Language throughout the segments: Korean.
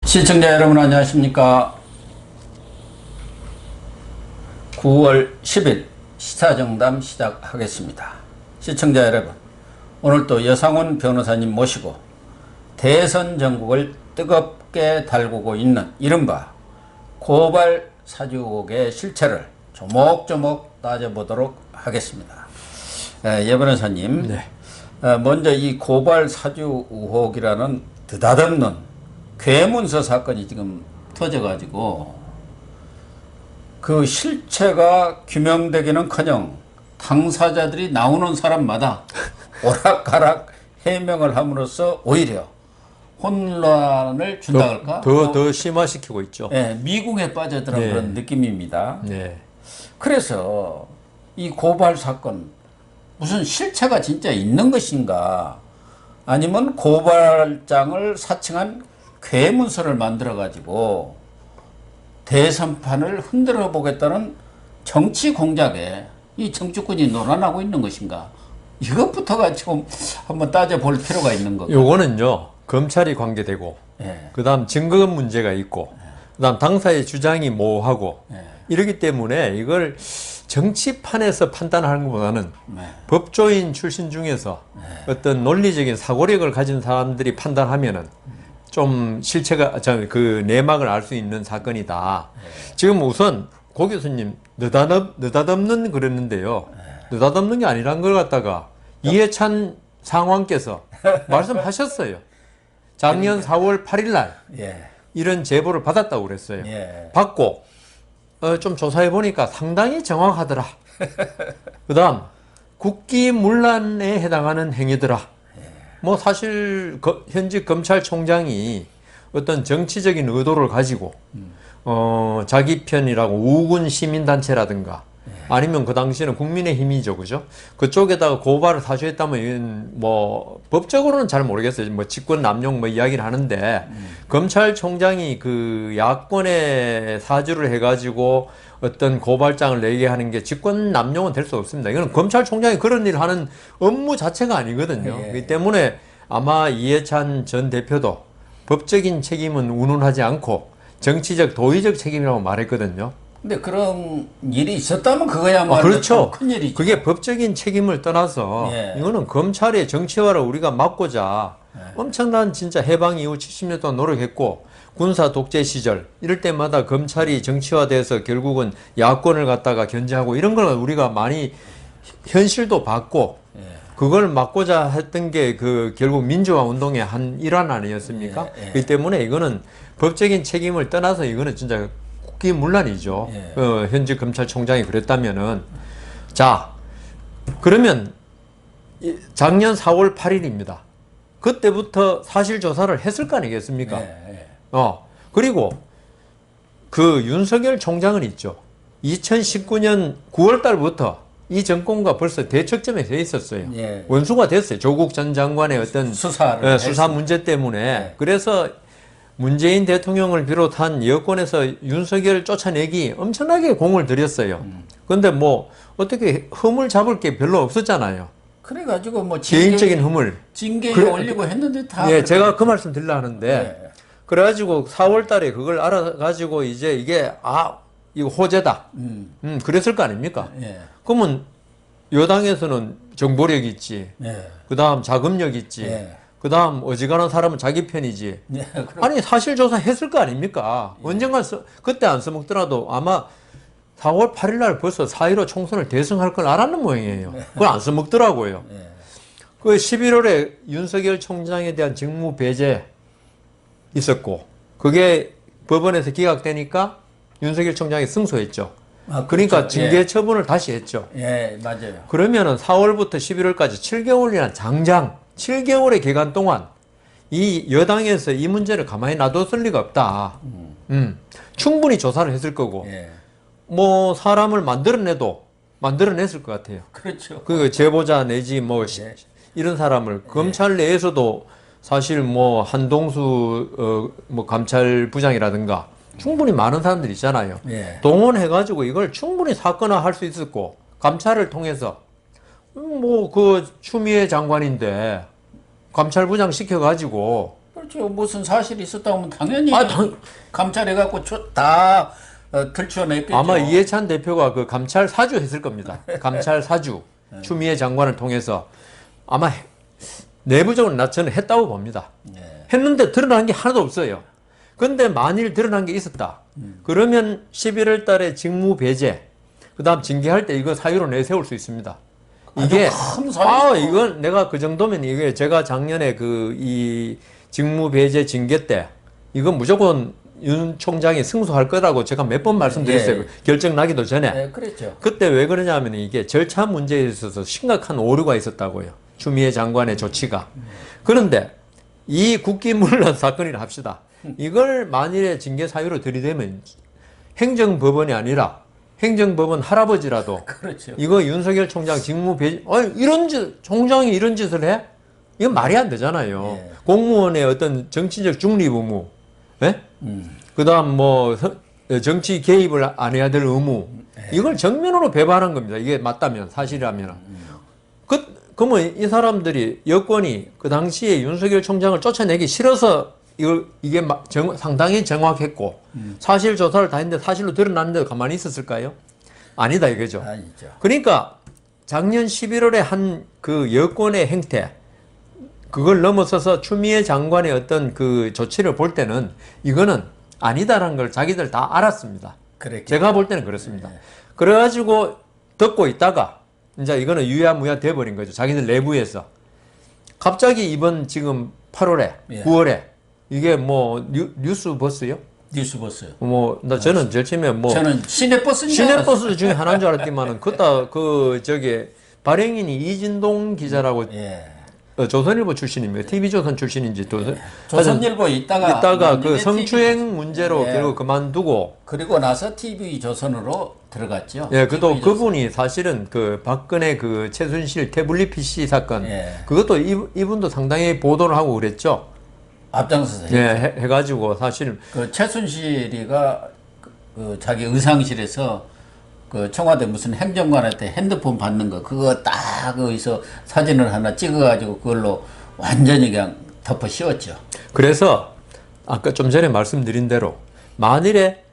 시청자 여러분 안녕하십니까. 9월 10일 시사정담 시작하겠습니다. 시청자 여러분, 오늘 또 여상훈 변호사님 모시고 대선 전국을 뜨겁게 달구고 있는 이른바 고발 사주 의혹의 실체를 조목조목 따져보도록 하겠습니다. 예 변호사님, 네. 먼저 이 고발 사주 의혹이라는 느닷없는 괴문서 사건이 지금 터져가지고 그 실체가 규명되기는커녕 당사자들이 나오는 사람마다 오락가락 해명을 함으로써 오히려 혼란을 준다 할까? 더 심화시키고 있죠. 네, 미궁에 빠져들은 네. 그런 느낌입니다. 네. 그래서 이 고발 사건 무슨 실체가 진짜 있는 것인가, 아니면 고발장을 사칭한 괴문서를 만들어 가지고 대선판을 흔들어 보겠다는 정치 공작에 이 정치권이 논란하고 있는 것인가, 이것부터가 지금 한번 따져볼 필요가 있는 거고. 요거는요, 검찰이 관계되고, 예. 그 다음 증거 문제가 있고, 그 다음 당사의 주장이 모호하고, 이러기 때문에 이걸 정치판에서 판단하는 것보다는 법조인 출신 중에서 어떤 논리적인 사고력을 가진 사람들이 판단하면은 좀 실체가, 그 내막을 알 수 있는 사건이다. 지금 우선 고 교수님 느닷없는 그랬는데요. 느닷없는 게 아니란 걸 갖다가 이해찬 상황께서 말씀하셨어요. 작년 4월 8일 날 이런 제보를 받았다고 그랬어요. 받고 좀 조사해 보니까 상당히 정확하더라. 그 다음 국기문란에 해당하는 행위더라. 뭐 사실 현직 검찰총장이 어떤 정치적인 의도를 가지고 자기 편이라고 우군 시민단체라든가 아니면 그 당시에는 국민의힘이죠, 그죠? 그쪽에다가 고발을 사주했다면 이건 뭐 법적으로는 잘 모르겠어요. 뭐 직권 남용 뭐 이야기를 하는데 검찰총장이 그 야권에 사주를 해가지고 어떤 고발장을 내게 하는 게 직권 남용은 될 수 없습니다. 이거는 검찰총장이 그런 일을 하는 업무 자체가 아니거든요. 그렇기 때문에 아마 이해찬 전 대표도 법적인 책임은 운운하지 않고 정치적 도의적 책임이라고 말했거든요. 근데 그런 일이 있었다면 그거야말로 그렇죠. 큰 일이죠. 그게 법적인 책임을 떠나서 이거는 검찰의 정치화를 우리가 막고자 엄청난 진짜 해방 이후 70년 동안 노력했고, 군사 독재 시절 이럴 때마다 검찰이 정치화돼서 결국은 야권을 갖다가 견제하고 이런 걸 우리가 많이 현실도 봤고, 그걸 막고자 했던 게 그 결국 민주화 운동의 한 일환 아니었습니까? 그렇기 때문에 이거는 법적인 책임을 떠나서 이거는 진짜 국기문란이죠. 현직 검찰총장이 그랬다면은. 자, 그러면 작년 4월 8일입니다. 그때부터 사실 조사를 했을 거 아니겠습니까? 그리고 그 윤석열 총장은 있죠. 2019년 9월 달부터 이 정권과 벌써 대척점에 돼 있었어요. 원수가 됐어요. 조국 전 장관의 어떤 수사 문제 때문에. 그래서 문재인 대통령을 비롯한 여권에서 윤석열 쫓아내기 엄청나게 공을 들였어요. 그런데 뭐 어떻게 흠을 잡을 게 별로 없었잖아요. 그래가지고 뭐 개인적인 흠을 징계에 올리고 했는데 다. 제가 그 말씀 드리려 하는데, 그래가지고 4월 달에 그걸 알아가지고 이제 이게 이거 호재다. 그랬을 거 아닙니까? 그러면 여당에서는 정보력 있지. 그 다음 자금력 있지. 그 다음 어지간한 사람은 자기 편이지. 아니 사실 조사 했을 거 아닙니까? 언젠가 그때 안 써먹더라도 아마 4월 8일 날 벌써 4.15 총선을 대승할 걸 알았는 모양이에요. 그걸 안 써먹더라고요. 그 11월에 윤석열 총장에 대한 직무 배제 있었고, 그게 법원에서 기각되니까 윤석열 총장이 승소했죠. 그러니까 징계 처분을 다시 했죠. 맞아요. 그러면은 4월부터 11월까지 7개월이나 장장 7개월의 기간 동안 이 여당에서 이 문제를 가만히 놔뒀을 리가 없다. 충분히 조사를 했을 거고, 뭐 사람을 만들어냈을 것 같아요. 그렇죠. 그 제보자 내지 뭐 이런 사람을 검찰 내에서도 사실 뭐 한동수 뭐 감찰부장이라든가 충분히 많은 사람들이 있잖아요. 동원해가지고 이걸 충분히 사건화할 수 있었고, 감찰을 통해서 뭐 그 추미애 장관인데 감찰부장 시켜가지고 그렇죠. 무슨 사실이 있었다면 당연히 아, 감찰해갖고 다 들춰냈겠죠. 아마 이해찬 대표가 그 감찰 사주 했을 겁니다. 감찰 사주 추미애 장관을 통해서 아마 내부적으로 저는 했다고 봅니다. 했는데 드러난 게 하나도 없어요. 근데 만일 드러난 게 있었다. 그러면 11월 달에 직무 배제, 그 다음 징계할 때 이거 사유로 내세울 수 있습니다. 이게, 큰 사유. 이건 내가 그 정도면 이게 제가 작년에 이 직무 배제 징계 때 이건 무조건 윤 총장이 승소할 거라고 제가 몇 번 말씀드렸어요. 예. 결정 나기도 전에. 네, 그랬죠. 그때 왜 그러냐면 이게 절차 문제에 있어서 심각한 오류가 있었다고요. 추미애 장관의 조치가. 그런데 이 국기문란 사건이라 합시다. 이걸 만일에 징계 사유로 들이대면 행정법원이 아니라 행정법원 할아버지라도 그렇죠. 이거 윤석열 총장 직무 배제, 총장이 이런 짓을 해? 이건 말이 안 되잖아요. 예. 공무원의 어떤 정치적 중립 의무, 예? 그 다음 정치 개입을 안 해야 될 의무, 이걸 정면으로 배반한 겁니다. 이게 맞다면, 사실이라면. 그러면 이 사람들이 여권이 그 당시에 윤석열 총장을 쫓아내기 싫어서 이게 상당히 정확했고 사실 조사를 다 했는데 사실로 드러났는데도 가만히 있었을까요? 아니다 이거죠. 아니죠. 그러니까 작년 11월에 한 그 여권의 행태 그걸 넘어서서 추미애 장관의 어떤 그 조치를 볼 때는 이거는 아니다라는 걸 자기들 다 알았습니다. 그랬겠죠. 제가 볼 때는 그렇습니다. 그래가지고 듣고 있다가 이제 이거는 유야무야 돼버린 거죠. 자기들 내부에서. 갑자기 이번 지금 8월에, 예. 9월에 이게 뭐 뉴스 버스요? 뉴스 봤어요. 저는 제일 처음에 저는 시내버스 시내버스 중에 하나인 줄 알았지만은 발행인이 이진동 기자라고 예. 조선일보 출신입니다. TV조선 출신인지 조선일보 있다가 그 성추행 문제로 예. 결국 그만두고 그리고 나서 TV조선으로 들어갔죠. 예, 그도 TV조선. 그분이 사실은 그 박근혜 그 최순실 태블릿 PC 사건 예. 그것도 이분도 상당히 보도를 하고 그랬죠. 앞장서서 예, 해가지고 사실 그 최순실이가 그 자기 의상실에서 그 청와대 무슨 행정관한테 핸드폰 받는 거 그거 딱 거기서 사진을 하나 찍어가지고 그걸로 완전히 그냥 덮어 씌웠죠. 그래서 아까 좀 전에 말씀드린 대로 만일에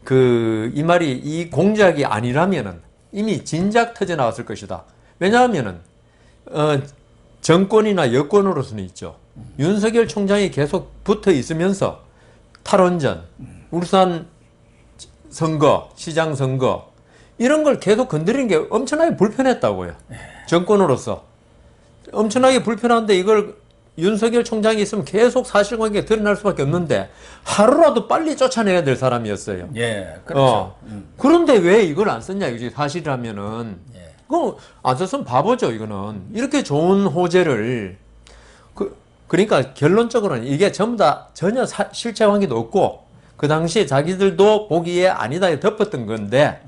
이 공작이 아니라면은 이미 진작 터져 나왔을 것이다. 왜냐하면은 정권이나 여권으로서는 있죠. 윤석열 총장이 계속 붙어 있으면서 탈원전, 울산 선거, 시장 선거 이런 걸 계속 건드리는 게 엄청나게 불편했다고요. 정권으로서. 엄청나게 불편한데 이걸 윤석열 총장이 있으면 계속 사실관계가 드러날 수밖에 없는데 하루라도 빨리 쫓아내야 될 사람이었어요. 예, 그렇죠. 그런데 왜 이걸 안 썼냐, 이게 사실이라면은. 예. 그거 안 썼으면 바보죠, 이거는. 이렇게 좋은 호재를. 그러니까 결론적으로는 이게 전부 다 전혀 실체 관계도 없고 그 당시에 자기들도 보기에 아니다 덮었던 건데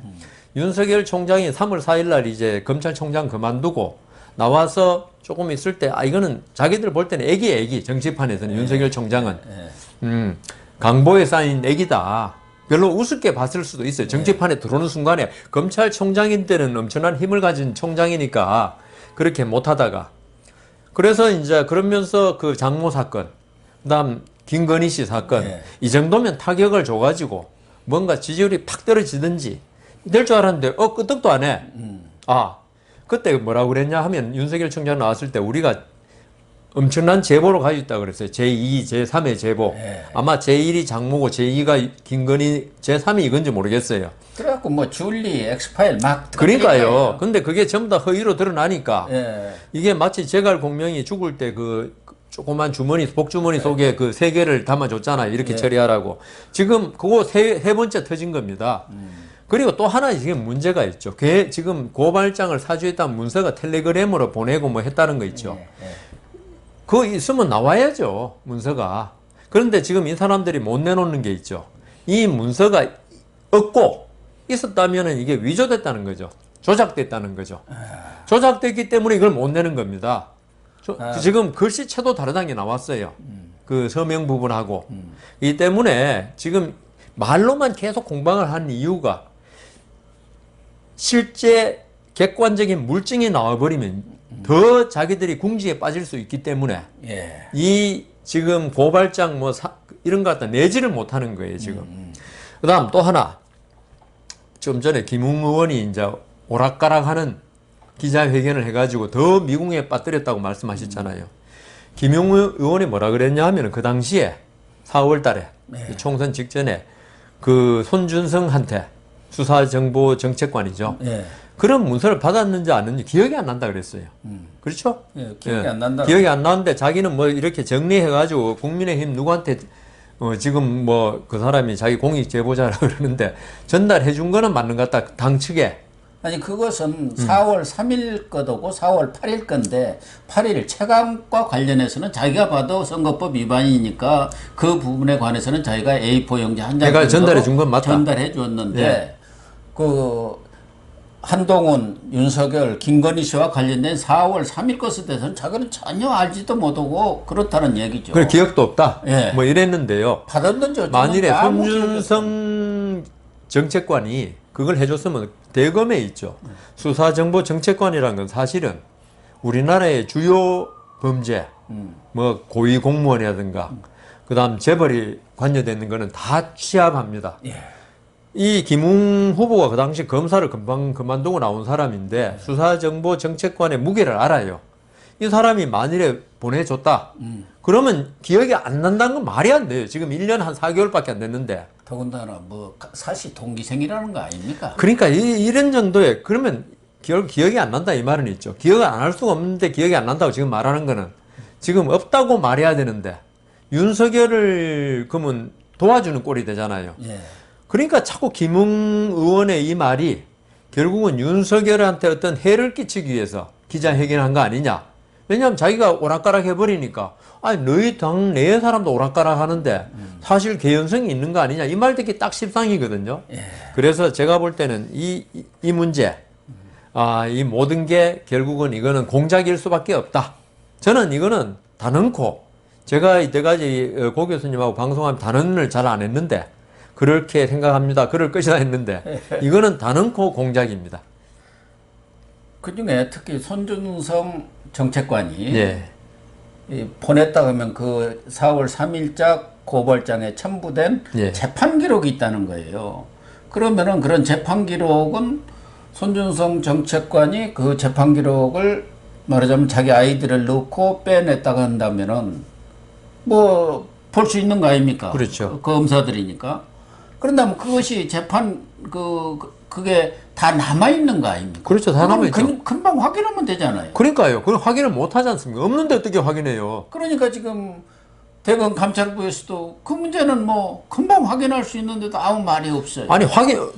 윤석열 총장이 3월 4일 날 이제 검찰총장 그만두고 나와서 조금 있을 때 이거는 자기들 볼 때는 애기 정치판에서는 윤석열 총장은 강보에 쌓인 애기다. 별로 우습게 봤을 수도 있어요. 정치판에 들어오는 순간에 검찰총장인 때는 엄청난 힘을 가진 총장이니까 그렇게 못하다가 그래서 이제 그러면서 그 장모 사건, 그다음 김건희 씨 사건 이 정도면 타격을 줘가지고 뭔가 지지율이 팍 떨어지든지 될 줄 알았는데 끄떡도 안 해. 그때 뭐라고 그랬냐 하면 윤석열 총장 나왔을 때 우리가 엄청난 제보를 가지고 있다고 그랬어요. 제2, 제3의 제보. 아마 제1이 장모고 제2가 김건희, 제3이 이건지 모르겠어요. 그래갖고 뭐 줄리, 엑스파일 막 그러니까요. 근데 그게 전부 다 허위로 드러나니까 이게 이게 마치 제갈공명이 죽을 때 그 조그만 주머니, 복주머니 속에 그 3개를 담아줬잖아요. 이렇게 처리하라고. 지금 그거 세 번째 터진 겁니다. 그리고 또 하나 지금 문제가 있죠. 지금 고발장을 사주했다는 문서가 텔레그램으로 보내고 뭐 했다는 거 있죠. 그거 있으면 나와야죠, 문서가. 그런데 지금 이 사람들이 못 내놓는 게 있죠. 이 문서가 없고 있었다면 이게 위조됐다는 거죠. 조작됐다는 거죠. 조작됐기 때문에 이걸 못 내는 겁니다. 지금 글씨체도 다르다는 게 나왔어요. 그 서명 부분하고. 이 때문에 지금 말로만 계속 공방을 한 이유가 실제 객관적인 물증이 나와버리면 더 자기들이 궁지에 빠질 수 있기 때문에 이 지금 고발장 뭐 이런 거 갖다 내지를 못하는 거예요 지금. 그다음 또 하나 좀 전에 김웅 의원이 이제 오락가락하는 기자회견을 해가지고 더 미궁에 빠뜨렸다고 말씀하셨잖아요. 김웅 의원이 뭐라 그랬냐 하면 그 당시에 4월달에 네. 총선 직전에 그 손준성한테 수사정보정책관이죠. 예. 그런 문서를 받았는지 아는지 기억이 안 난다 그랬어요. 그렇죠? 예, 기억이 안 난다. 기억이 안 나는데 자기는 뭐 이렇게 정리해가지고 국민의힘 누구한테 지금 뭐 그 사람이 자기 공익 제보자라 그러는데 전달해 준 거는 맞는 것 같다. 당 측에. 아니 그것은 4월 3일 거고 4월 8일 건데 8일 최강과 관련해서는 자기가 봐도 선거법 위반이니까 그 부분에 관해서는 자기가 A4 용지 한 장 내가 전달해 준 건 맞다. 전달해 줬는데 예. 그 한동훈, 윤석열, 김건희 씨와 관련된 4월 3일 것에 대해서는 자기는 전혀 알지도 못하고 그렇다는 얘기죠. 그 기억도 없다. 예. 뭐 이랬는데요. 받았는지 어쩌면 만일에 아무 기억이 손준성 정책관이 그걸 해줬으면 대검에 있죠. 수사정보정책관이라는 건 사실은 우리나라의 주요 범죄, 뭐 고위 공무원이라든가, 그다음 재벌이 관여되는 거는 다 취합합니다. 예. 이 김웅 후보가 그 당시 검사를 금방 그만두고 나온 사람인데 수사정보정책관의 무게를 알아요. 이 사람이 만일에 보내줬다. 그러면 기억이 안 난다는 건 말이 안 돼요. 지금 1년 한 4개월밖에 안 됐는데. 더군다나 뭐 사실 동기생이라는 거 아닙니까? 그러니까 이런 정도에 그러면 기억이 안 난다 이 말은 있죠. 기억을 안 할 수가 없는데 기억이 안 난다고 지금 말하는 거는 지금 없다고 말해야 되는데 윤석열을 그러면 도와주는 꼴이 되잖아요. 예. 그러니까 자꾸 김웅 의원의 이 말이 결국은 윤석열한테 어떤 해를 끼치기 위해서 기자회견한 거 아니냐. 왜냐하면 자기가 오락가락 해버리니까 아니 너희 당 내의 사람도 오락가락 하는데 사실 개연성이 있는 거 아니냐 이 말 듣기 딱 십상이거든요. 예. 그래서 제가 볼 때는 이 문제 이 모든 게 결국은 이거는 공작일 수밖에 없다. 저는 이거는 단언코 제가 이때까지 고 교수님하고 방송하면 단언을 잘 안 했는데 그렇게 생각합니다. 그럴 것이다 했는데 이거는 단언코 공작입니다. 그중에 특히 손준성 정책관이 예. 이 보냈다 하면 그 4월 3일자 고발장에 첨부된 예. 재판 기록이 있다는 거예요. 그러면은 그런 재판 기록은 손준성 정책관이 그 재판 기록을 말하자면 자기 아이디를 넣고 빼냈다고 한다면은 뭐 볼 수 있는 거 아닙니까? 그렇죠. 검사들이니까. 그런다면 그것이 재판 그게 다 남아 있는 거 아닙니까? 그렇죠. 다 남아 있죠. 금방 확인하면 되잖아요. 그러니까요. 그걸 확인을 못 하지 않습니까? 없는데 어떻게 확인해요? 그러니까 지금 대검 감찰부에서도 그 문제는 뭐 금방 확인할 수 있는데도 아무 말이 없어요. 아니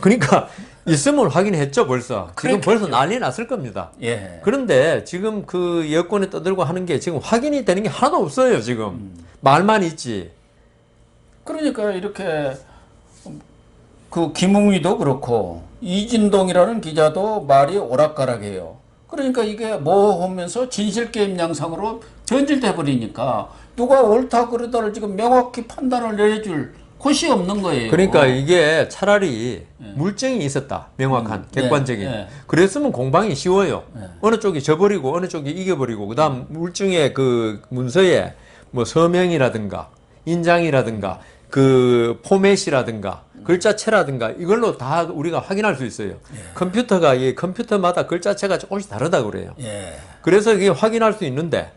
그러니까 있으면 확인했죠 벌써. 지금 벌써 난리 났을 겁니다. 예. 그런데 지금 그 여권에 떠들고 하는 게 지금 확인이 되는 게 하나도 없어요 지금. 말만 있지. 그러니까 이렇게 그 김웅이도 그렇고 이진동이라는 기자도 말이 오락가락해요. 그러니까 이게 모호하면서 진실게임 양상으로 변질돼 버리니까 누가 옳다 그르다를 지금 명확히 판단을 내줄 곳이 없는 거예요. 그러니까 이게 차라리 물증이 있었다. 명확한 객관적인. 예. 그랬으면 공방이 쉬워요. 어느 쪽이 져버리고 어느 쪽이 이겨버리고 그다음 물증의 그 문서에 뭐 서명이라든가 인장이라든가 그 포맷이라든가 글자체라든가 이걸로 다 우리가 확인할 수 있어요. 컴퓨터가 이 컴퓨터마다 글자체가 조금씩 다르다 그래요. 예. 그래서 이게 확인할 수 있는데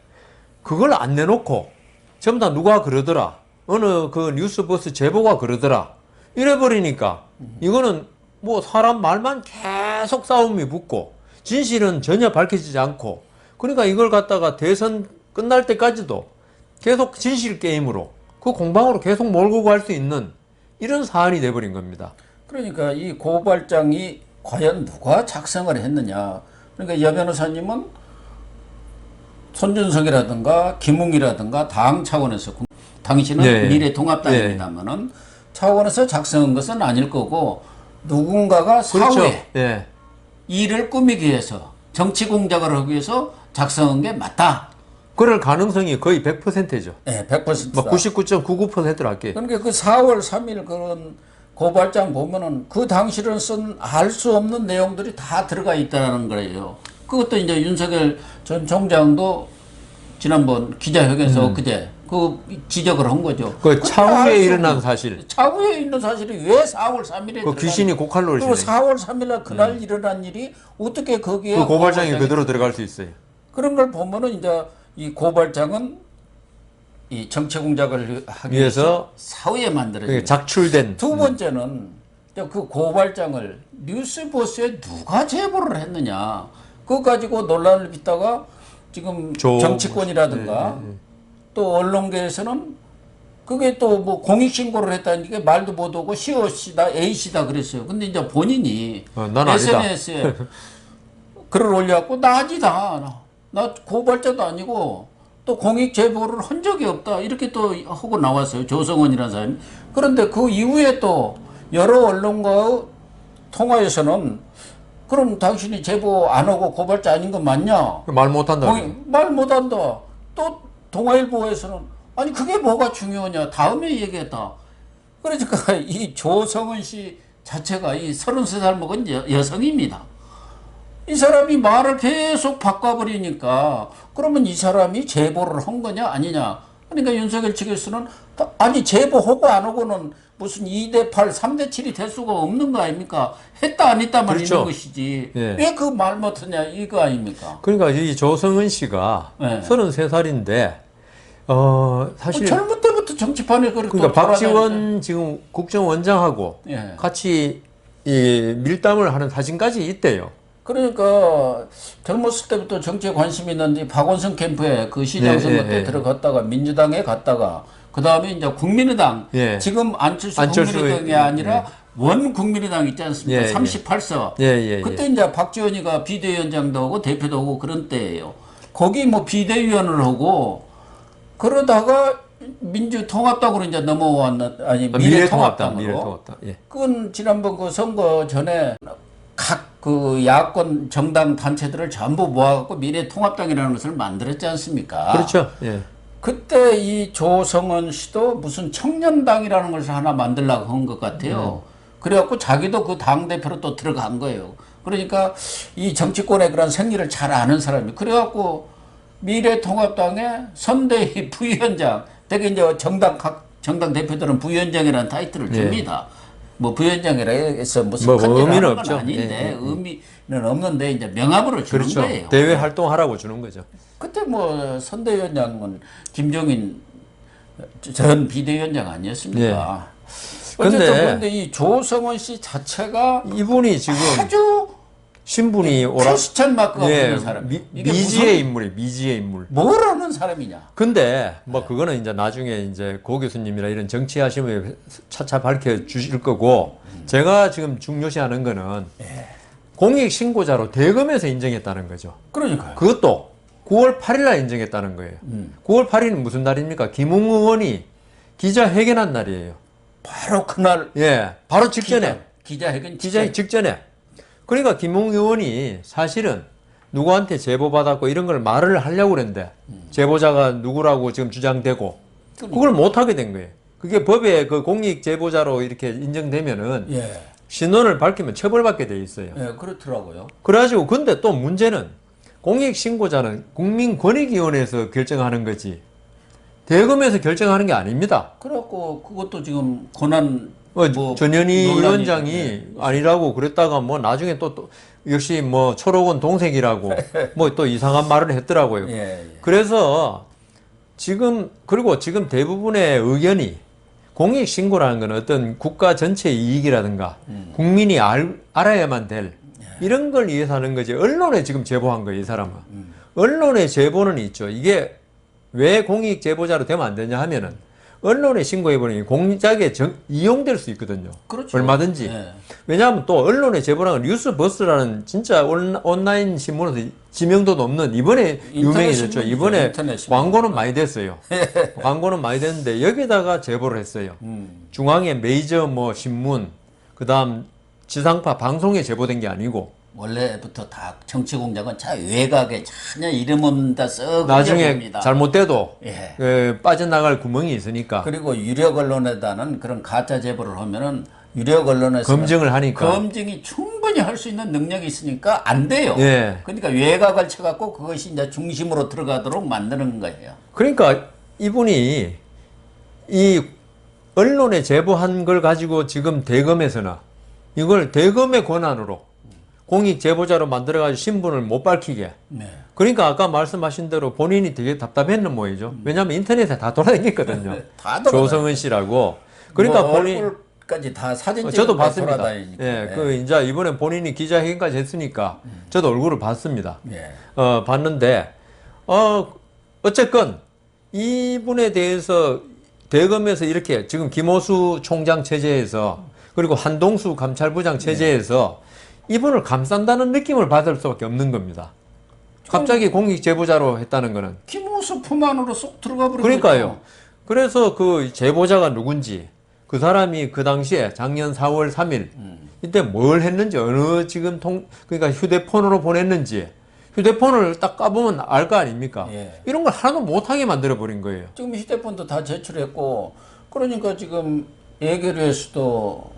그걸 안 내놓고 전부 다 누가 그러더라. 어느 그 뉴스버스 제보가 그러더라. 이래버리니까 이거는 뭐 사람 말만 계속 싸움이 붙고 진실은 전혀 밝혀지지 않고 그러니까 이걸 갖다가 대선 끝날 때까지도 계속 진실 게임으로 그 공방으로 계속 몰고 갈 수 있는 이런 사안이 돼버린 겁니다. 그러니까 이 고발장이 과연 누가 작성을 했느냐. 그러니까 여 변호사님은 손준성이라든가 김웅이라든가 당 차원에서 당신은 네. 미래통합당입니다만은 차원에서 작성한 것은 아닐 거고 누군가가 그렇죠. 사후에 예. 일을 꾸미기 위해서 정치 공작을 하기 위해서 작성한 게 맞다. 그럴 가능성이 거의 100%죠. 네, 100%다. 뭐 99.99%로 할게요. 그러니까 그 4월 3일 그런 고발장 보면은 그 당시를 쓴 알 수 없는 내용들이 다 들어가 있다는 거예요. 그것도 이제 윤석열 전 총장도 지난번 기자회견에서 엊그제 그 지적을 한 거죠. 그 근데 차후에 알 수 일어난 없는- 사실. 차후에 있는 사실이 왜 4월 3일에 그 귀신이 고칼로를 그리고 지내. 4월 3일날 그날 일어난 일이 어떻게 거기에 그 고발장이 그대로 들어갈 수 있어요. 그런 걸 보면은 이제 이 고발장은 이 정치 공작을 하기 위해서 사후에 만들어진 그게 작출된. 두 번째는 그 고발장을 뉴스버스에 누가 제보를 했느냐 그거 가지고 논란을 빚다가 지금 정치권이라든가 또 언론계에서는 그게 또 뭐 공익신고를 했다는 게 말도 못하고 COC다 A씨다 그랬어요. 근데 이제 본인이 난 아니다. SNS에 글을 올려갖고 나 아니다. 나 고발자도 아니고 또 공익 제보를 한 적이 없다. 이렇게 또 하고 나왔어요. 조성원이라는 사람이. 그런데 그 이후에 또 여러 언론과의 통화에서는 그럼 당신이 제보 안 하고 고발자 아닌 거 맞냐? 말 못한다. 말 못한다. 또 동아일보에서는 아니 그게 뭐가 중요하냐? 다음에 얘기했다. 그러니까 이 조성은 씨 자체가 이 33살 먹은 여성입니다. 이 사람이 말을 계속 바꿔버리니까 그러면 이 사람이 제보를 한 거냐 아니냐. 그러니까 윤석열 측에서는 아니 제보하고 안 하고는 무슨 2대8, 3대7이 될 수가 없는 거 아닙니까? 했다 안 했다만 그렇죠. 있는 것이지. 예. 왜 그 말 못하냐 이거 아닙니까? 그러니까 이 조성은 씨가 네. 33살인데 사실 젊은 때부터 정치판에 그렇게 그러니까 박지원 지금 국정원장하고 예. 같이 이 밀당을 하는 사진까지 있대요. 그러니까 젊었을 때부터 정치에 관심이 있는데 박원순 캠프에 그 시장 선거 때 들어갔다가 민주당에 갔다가 그 다음에 이제 국민의당 지금 안철수 국민의당이 아니라 원 국민의당 있지 않습니까? 38석. 그때 이제 박지원이가 비대위원장도 하고 대표도 하고 그런 때예요. 거기 뭐 비대위원을 하고 그러다가 민주통합당으로 이제 넘어왔는 아니 미래통합당으로. 미래통합당. 예. 그건 지난번 그 선거 전에 각 그 야권 정당 단체들을 전부 모아갖고 미래통합당이라는 것을 만들었지 않습니까? 그렇죠. 예. 그때 이 조성은 씨도 무슨 청년당이라는 것을 하나 만들려고 한 것 같아요. 그래갖고 자기도 그 당대표로 또 들어간 거예요. 그러니까 이 정치권의 그런 생리를 잘 아는 사람이. 그래갖고 미래통합당의 선대위 부위원장, 되게 이제 각 정당 대표들은 부위원장이라는 타이틀을 줍니다. 뭐 부위원장이라 해서 무슨 의미는 건 없죠. 아닌데 의미는 없는데 이제 명함으로 주는 그렇죠. 거예요. 대외 활동하라고 주는 거죠. 그때 뭐 선대위원장은 김종인 전 비대위원장 아니었습니까? 어쨌든 그런데 이 조성원 씨 자체가 이분이 지금 아주 신분이 크리스천 마크가 붙는 사람. 미지의 인물이에요. 미지의 인물. 뭘 하는 사람이냐? 근데 뭐 그거는 이제 나중에 이제 고 교수님이나 이런 정치하시면 차차 밝혀 주실 거고 제가 지금 중요시하는 거는 공익 신고자로 대검에서 인정했다는 거죠. 그러니까요. 그것도 9월 8일 날 인정했다는 거예요. 9월 8일은 무슨 날입니까? 김웅 의원이 기자회견한 날이에요. 바로 그날 바로 직전에 기자회견 직전에 그러니까 김웅 의원이 사실은 누구한테 제보받았고 이런 걸 말을 하려고 그랬는데 제보자가 누구라고 지금 주장되고 그걸 못하게 된 거예요. 그게 법에 그 공익 제보자로 이렇게 인정되면은 신원을 밝히면 처벌받게 돼 있어요. 그렇더라고요. 그래가지고 근데 또 문제는 공익 신고자는 국민권익위원회에서 결정하는 거지 대검에서 결정하는 게 아닙니다. 그래갖고 그것도 지금 권한 전현희 위원장이 아니라고 그랬다가 뭐 나중에 또 역시 뭐 초록은 동생이라고 뭐 또 이상한 말을 했더라고요. 그래서 그리고 지금 대부분의 의견이 공익 신고라는 건 어떤 국가 전체 이익이라든가 국민이 알아야만 될 이런 걸 위해서 하는 거지 언론에 지금 제보한 거예요, 이 사람은. 언론에 제보는 있죠. 이게 왜 공익 제보자로 되면 안 되냐 하면은 언론에 신고해버리면 공작에 이용될 수 있거든요. 그렇죠. 얼마든지. 왜냐하면 또 언론에 제보라는 뉴스버스라는 진짜 온라인 신문에서 지명도도 없는 이번에 유명해졌죠. 이번에 광고는 많이 됐어요. 광고는 많이 됐는데 여기다가 제보를 했어요. 중앙의 메이저 뭐 신문, 그 다음 지상파 방송에 제보된 게 아니고 원래부터 다 정치 공작은 외곽에 전혀 이름 없는 다 썩 나중에 잘못돼도 빠져나갈 구멍이 있으니까 그리고 유력 언론에다는 그런 가짜 제보를 하면은 유력 언론에서 검증을 하니까 검증이 충분히 할 수 있는 능력이 있으니까 안 돼요. 그러니까 외곽을 쳐갖고 그것이 이제 중심으로 들어가도록 만드는 거예요. 그러니까 이분이 이 언론에 제보한 걸 가지고 지금 대검에서나 이걸 대검의 권한으로 공익 제보자로 만들어가지고 신분을 못 밝히게. 네. 그러니까 아까 말씀하신 대로 본인이 되게 답답했는 모양이죠. 왜냐하면 인터넷에 다 돌아다녔거든요. 다 조성은 씨라고. 그러니까 뭐 본인 얼굴까지 다 사진 찍어 저도 봤습니다. 돌아다니니까. 예, 그 이제 이번에 본인이 기자회견까지 했으니까 저도 얼굴을 봤습니다. 예. 봤는데 어쨌건 이분에 대해서 대검에서 이렇게 지금 김호수 총장 체제에서 그리고 한동수 감찰부장 체제에서 이분을 감싼다는 느낌을 받을 수밖에 없는 겁니다. 갑자기 공익 제보자로 했다는 거는. 김호수 품 안으로 쏙 들어가 버린 그러니까요. 그래서 그 제보자가 누군지 그 사람이 그 당시에 작년 4월 3일 이때 뭘 했는지 어느 지금 그러니까 휴대폰으로 보냈는지 휴대폰을 딱 까보면 알 거 아닙니까? 예. 이런 걸 하나도 못하게 만들어 버린 거예요. 지금 휴대폰도 다 제출했고 그러니까 지금 예결위에서도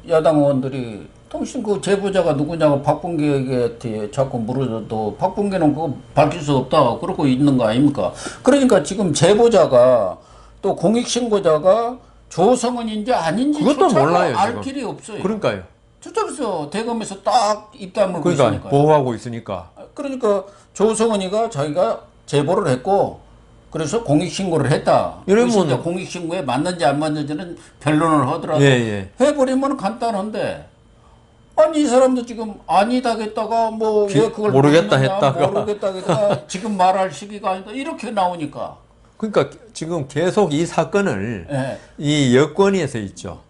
야당 의원들이 당신 그 제보자가 누구냐고 박범계에게 자꾸 물어도 박범계는 그거 밝힐 수 없다 그러고 있는 거 아닙니까? 그러니까 지금 제보자가 또 공익신고자가 조성은인지 아닌지 그것도 몰라요, 알 지금. 길이 없어요. 그러니까요. 저쪽에서 대검에서 딱 입담을 그러니까 있으니까. 보호하고 있으니까. 그러니까 조성은이가 자기가 제보를 했고 그래서 공익신고를 했다. 이러면 그래서 이제 공익신고에 맞는지 안 맞는지는 변론을 하더라도 예. 해버리면 간단한데 아니 이 사람도 지금 아니다겠다가 뭐 왜 그걸 모르겠다 모르느냐, 했다가. 모르겠다 했다가 지금 말할 시기가 아니다 이렇게 나오니까 그러니까 지금 계속 이 사건을 예. 이 여권위에서 있죠.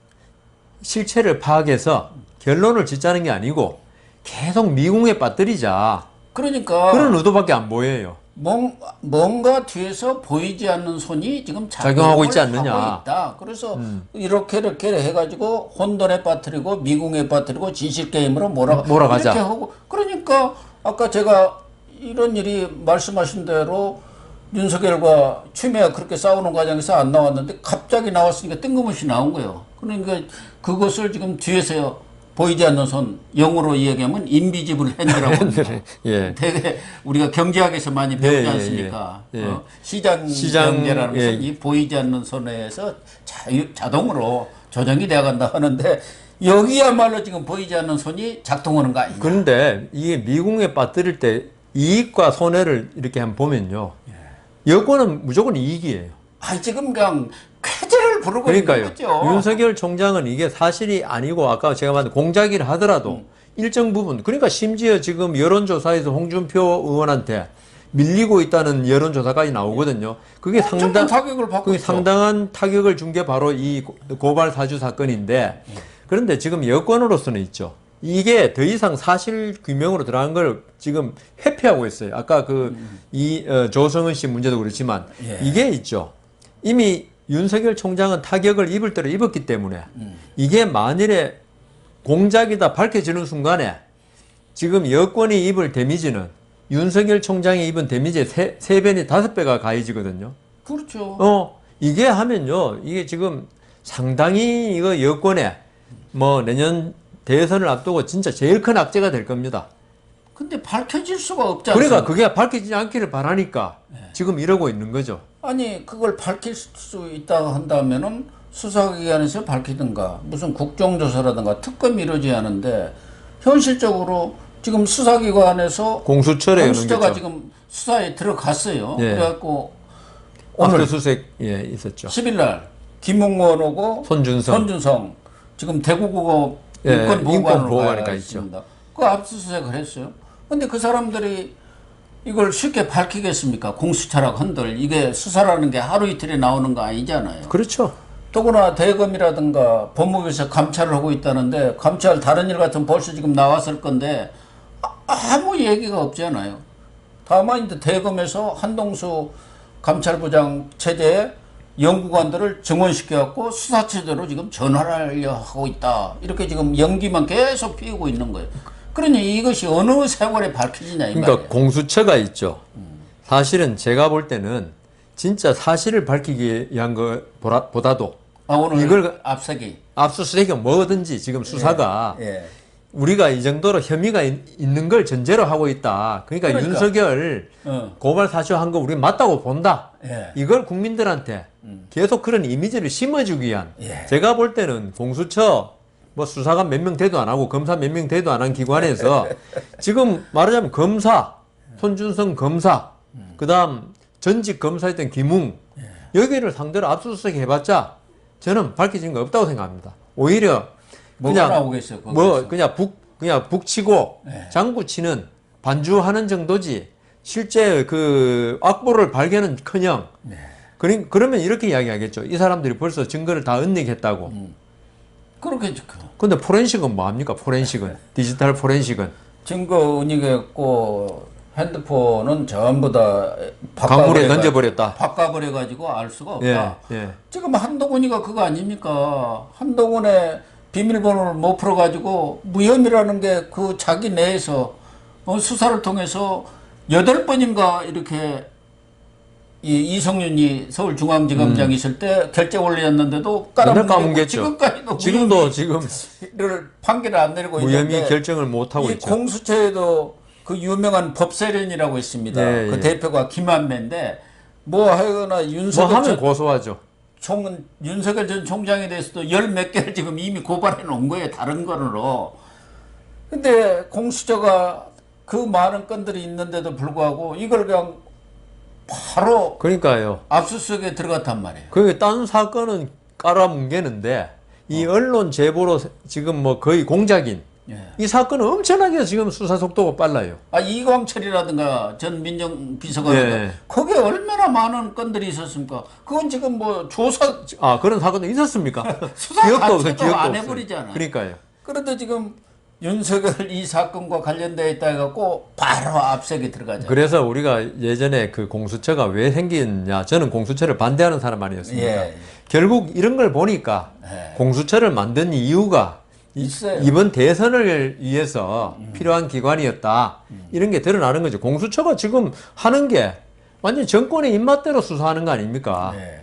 실체를 파악해서 결론을 짓자는 게 아니고 계속 미궁에 빠뜨리자. 그러니까 그런 의도밖에 안 보여요. 뭔가 뒤에서 보이지 않는 손이 지금 작용하고 있지 않느냐. 하고 있다. 그래서 이렇게 해가지고 혼돈에 빠뜨리고 미궁에 빠뜨리고 진실 게임으로 몰아가자. 이렇게 하고 그러니까 아까 제가 이런 일이 말씀하신 대로 윤석열과 추미애가 그렇게 싸우는 과정에서 안 나왔는데 갑자기 나왔으니까 뜬금없이 나온 거예요. 그러니까 그것을 지금 뒤에서 보이지 않는 손, 영어로 이야기하면 인비지블 핸드라고 합니다. 예. 되게 우리가 경제학에서 많이 배우지 예, 않습니까? 예, 예. 시장 경제라는 예. 것은 이 보이지 않는 손에 의해서 자동으로 조정이 되어간다 하는데 여기야말로 지금 보이지 않는 손이 작동하는 거 아니냐. 그런데 이게 미궁에 빠뜨릴 때 이익과 손해를 이렇게 한번 보면요. 여권은 무조건 이익이에요. 지금 그냥 쾌재를 부르고 그러니까요. 있는 거죠. 윤석열 총장은 이게 사실이 아니고 아까 제가 말한 공작이라 하더라도 일정 부분 그러니까 심지어 지금 여론조사에서 홍준표 의원한테 밀리고 있다는 여론조사까지 나오거든요. 그게 타격을 받고 그게 있어. 상당한 타격을 준 게 바로 이 고발 사주 사건인데 그런데 지금 여권으로서는 있죠. 이게 더 이상 사실 규명으로 들어간 걸 지금 회피하고 있어요. 아까 조성은 씨 문제도 그렇지만 이게 있죠. 이미 윤석열 총장은 타격을 입을 대로 입었기 때문에 이게 만일에 공작이다 밝혀지는 순간에 지금 여권이 입을 데미지는 윤석열 총장이 입은 데미지의 3배니 5배가 가해지거든요. 그렇죠. 이게 하면요. 이게 지금 상당히 이거 여권에 뭐 내년 대선을 앞두고 진짜 제일 큰 악재가 될 겁니다. 근데 밝혀질 수가 없지 않습니까? 그러니까 그게 밝혀지지 않기를 바라니까 지금 이러고 있는 거죠. 아니 그걸 밝힐 수 있다고 한다면은 수사기관에서 밝히든가 무슨 국정조사라든가 특검이 이루어져야 하는데 현실적으로 지금 수사기관에서 공수처에 공수처가 지금 수사에 들어갔어요. 예. 그래갖고 오늘 압수수색 있었죠. 10일 날 김웅원 오고 손준성 지금 대구국어 예, 인권보호관으로 인권보호관이니까 있습니다. 그 압수수색을 했어요. 근데 그 사람들이 이걸 쉽게 밝히겠습니까? 공수처라고 한들 이게 수사라는 게 하루 이틀에 나오는 거 아니잖아요. 그렇죠. 더구나 대검이라든가 법무부에서 감찰을 하고 있다는데 감찰 다른 일 같으면 벌써 지금 나왔을 건데 아무 얘기가 없잖아요. 다만 이제 대검에서 한동수 감찰부장 체제에 연구관들을 증원시켜갖고 수사체제로 지금 전환하려 하고 있다. 이렇게 지금 연기만 계속 피우고 있는 거예요. 그러니 이것이 어느 세월에 밝혀지냐 이 그러니까 말이에요. 공수처가 있죠. 사실은 제가 볼 때는 진짜 사실을 밝히기 위한 것보다도 오늘 이걸 앞서기 압수수색이 뭐든지 지금 수사가 예. 우리가 이 정도로 혐의가 있는 걸 전제로 하고 있다. 그러니까 윤석열 고발 사주한 거 우리 맞다고 본다. 예. 이걸 국민들한테 계속 그런 이미지를 심어주기 위한 예. 제가 볼 때는 공수처 뭐 수사관 몇 명 대도 안 하고 검사 몇 명 대도 안 한 기관에서 지금 말하자면 검사 손준성 검사 그다음 전직 검사였던 김웅 여기를 상대로 압수수색 해봤자 저는 밝혀진 거 없다고 생각합니다. 오히려 뭐가 나오겠어요? 뭐 그냥 북치고 네. 장구치는 반주하는 정도지 실제 그 악보를 발견은커녕 네. 그러면 이렇게 이야기하겠죠. 이 사람들이 벌써 증거를 다 은닉했다고. 그렇겠죠. 근데 포렌식은 뭐 합니까? 포렌식은 디지털 포렌식은 증거 은닉했고 핸드폰은 전부 다 강물에 던져버렸다. 바꿔버려가지고 알 수가 없다. 예, 예. 지금 한동훈이가 그거 아닙니까? 한동훈의 비밀번호를 못 풀어가지고 무혐의라는 게 그 자기 내에서 수사를 통해서 8번인가 이렇게 이성윤이 서울중앙지검장 있을 때 결재 올렸는데도 까먹겠죠. 지금까지도 지금도 지금 판결을 안 내리고 무혐의 있는데 결정을 못 하고 이 있죠. 공수처에도 그 유명한 법세련이라고 있습니다. 예, 그 예. 대표가 김한배인데 뭐 하거나 뭐 윤석열 하면 고소하죠. 윤석열 전 총장에 대해서도 열 몇 개를 지금 이미 고발해 놓은 거예요. 다른 거로. 근데 공수처가 그 많은 건들이 있는데도 불구하고 이걸 그냥 바로 그러니까요. 압수수색에 들어갔단 말이에요. 그게 딴 사건은 깔아뭉개는데 이 언론 제보로 지금 뭐 거의 공작인 예. 이 사건은 엄청나게 지금 수사 속도가 빨라요. 이광철이라든가 전 민정비서관 예. 거기에 얼마나 많은 건들이 있었습니까? 그건 지금 뭐 조사 그런 사건도 있었습니까? 수사 기억도 없어요. 자체도 기억도 안 없어요. 해버리잖아요. 그러니까요. 그런데 지금 윤석열 이 사건과 관련되어 있다 해갖고 바로 압색이 들어가죠. 그래서 우리가 예전에 그 공수처가 왜 생겼냐, 저는 공수처를 반대하는 사람 아니었습니까? 예. 결국 이런 걸 보니까 예. 공수처를 만든 이유가 있어요. 이번 대선을 위해서 필요한 기관이었다. 이런 게 드러나는 거죠. 공수처가 지금 하는 게 완전 정권의 입맛대로 수사하는 거 아닙니까? 예.